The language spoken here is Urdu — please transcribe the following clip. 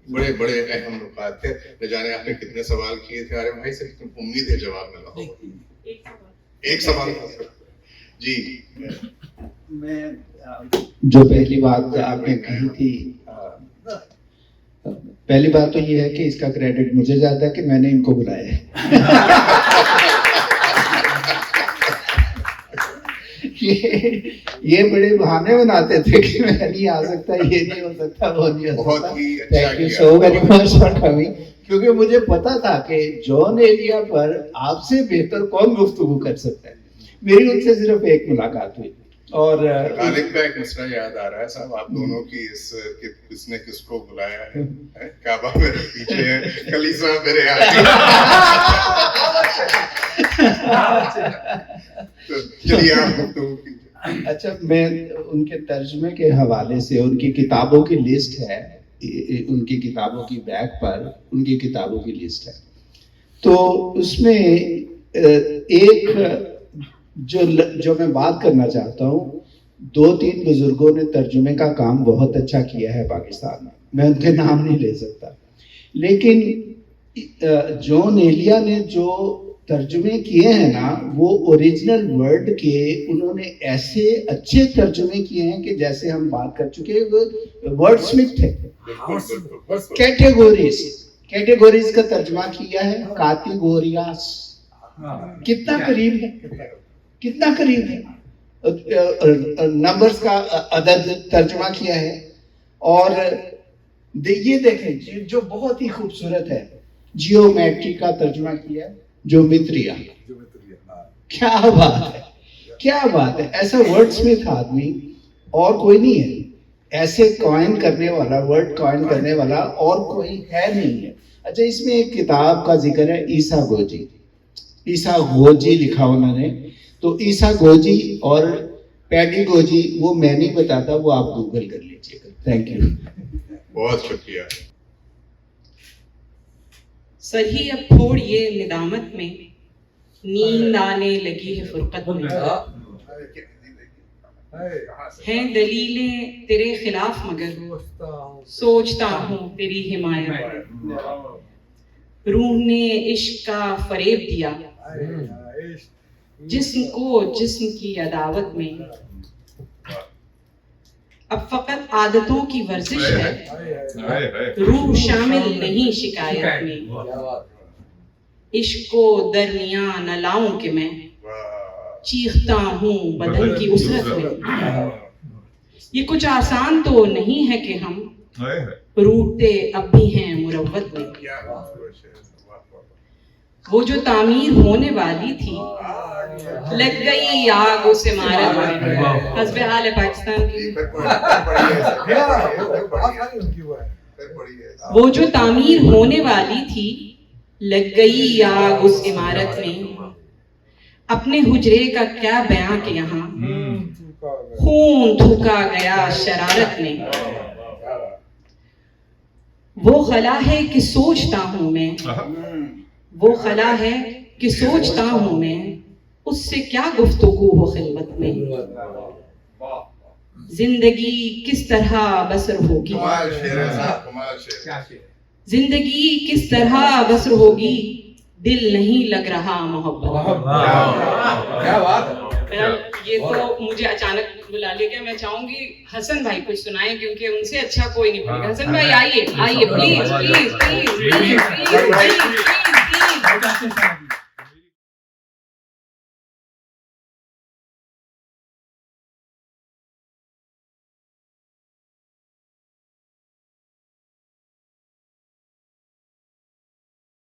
بڑے بڑے اہم نکات تھے. نہ جانے آپ نے کتنے سوال کیے تھے عارف بھائی سے, امید ہے جواب ملا. ایک سوال تھا جی. میں جو پہلی بات آپ نے کہی تھی, پہلی بات تو یہ ہے کہ اس کا کریڈٹ مجھے جاتا ہے کہ میں نے ان کو بلایا ہے. یہ بڑے بہانے بناتے تھے کہ میں نہیں آ سکتا, یہ نہیں ہو سکتا, وہ نہیں ہو سکتا. Thank you so very much for coming, کیونکہ مجھے پتا تھا کہ جان ایلیا پر آپ سے بہتر کون گفتگو کر سکتا ہے. میری ان سے صرف ایک ملاقات ہوئی. اور غالب کا ایک مسئلہ یاد آ رہا ہے صاحب, آپ دونوں کی کس نے کس کو بلایا ہے. کعبہ میرے پیچھے ہے, کلیسا میرے آگے. چلیے آپ گفتگو کیجیے. اچھا, میں ان کے ترجمے کے حوالے سے, ان کی کتابوں کی لسٹ ہے, ان کی کتابوں کی بیک پر ان کی کتابوں کی لسٹ ہے. تو اس میں ایک جو میں بات کرنا چاہتا ہوں, 2-3 بزرگوں نے ترجمے کا کام بہت اچھا کیا ہے پاکستان میں ان کے نام نہیں لے سکتا, لیکن جان ایلیا نے جو ترجمے کیے ہیں نا, وہ اوریجنل ورڈ کے انہوں نے ایسے اچھے ترجمے کیے ہیں کہ جیسے ہم بات کر چکے, ورڈ سمتھ تھے. کیٹیگوریز کا ترجمہ کیا ہے, کاتیگوریاس. کتنا قریب ہے, کتنا قریب ہے. نمبرز کا عدد ترجمہ کیا ہے. اور یہ دیکھیں جو بہت ہی خوبصورت ہے, جیومیٹری کا ترجمہ کیا ہے, جیومیٹریا. کیا بات ہے, کیا بات ہے. ایسا ورڈ سمتھ آدمی اور کوئی نہیں ہے, ایسے کوائن کرنے والا, ورڈ کوائن کرنے والا اور کوئی ہے نہیں ہے. اچھا, اس میں ایک کتاب کا ذکر ہے, عیسیٰ گوجی. عیسیٰ گوجی لکھا انہوں نے. تو عیسیٰ گوجی اور پیڈی گوجی, وہ میں نہیں بتاتا, وہ آپ گوگل کر لیجیے گا. تھینک یو, بہت شکریہ. سر ہی اب پھوڑیے ندامت میں, نیند آنے لگی ہے فرقت میں. ہیں دلیلیں تیرے خلاف مگر سوچتا ہوں تیری حمایت. روح نے عشق کا فریب دیا جسم کو جسم کی عداوت میں. اب فقط عادتوں کی ورزش ہے, روح شامل نہیں شکایت میں. عشق کو درمیان نہ لاؤں کہ میں چیختا ہوں بدن کی اسرت میں. یہ کچھ آسان تو نہیں ہے کہ ہم روٹتے اب بھی ہیں مروت میں. وہ جو تعمیر ہونے والی تھی لگ گئی آگ اس عمارت میں. حسب حال پاکستان کی. وہ جو تعمیر ہونے والی تھی لگ گئی آگ اس عمارت میں. اپنے حجرے کا کیا بیاں کہ یہاں خون تھوکا گیا شرارت میں. وہ خلا ہے کہ سوچتا ہوں میں, وہ خلا ہے کہ سوچتا ہوں میں, اس سے کیا گفتگو ہو خلوت میں. زندگی کس طرح بسر ہوگی, زندگی کس طرح بسر ہوگی, دل نہیں لگ رہا محبت. یہ تو مجھے اچانک بلا لیا گیا. میں چاہوں گی حسن بھائی کچھ سنائیں, کیونکہ ان سے اچھا کوئی نہیں بولے گا. حسن بھائی آئیے, آئیے please please please please please please.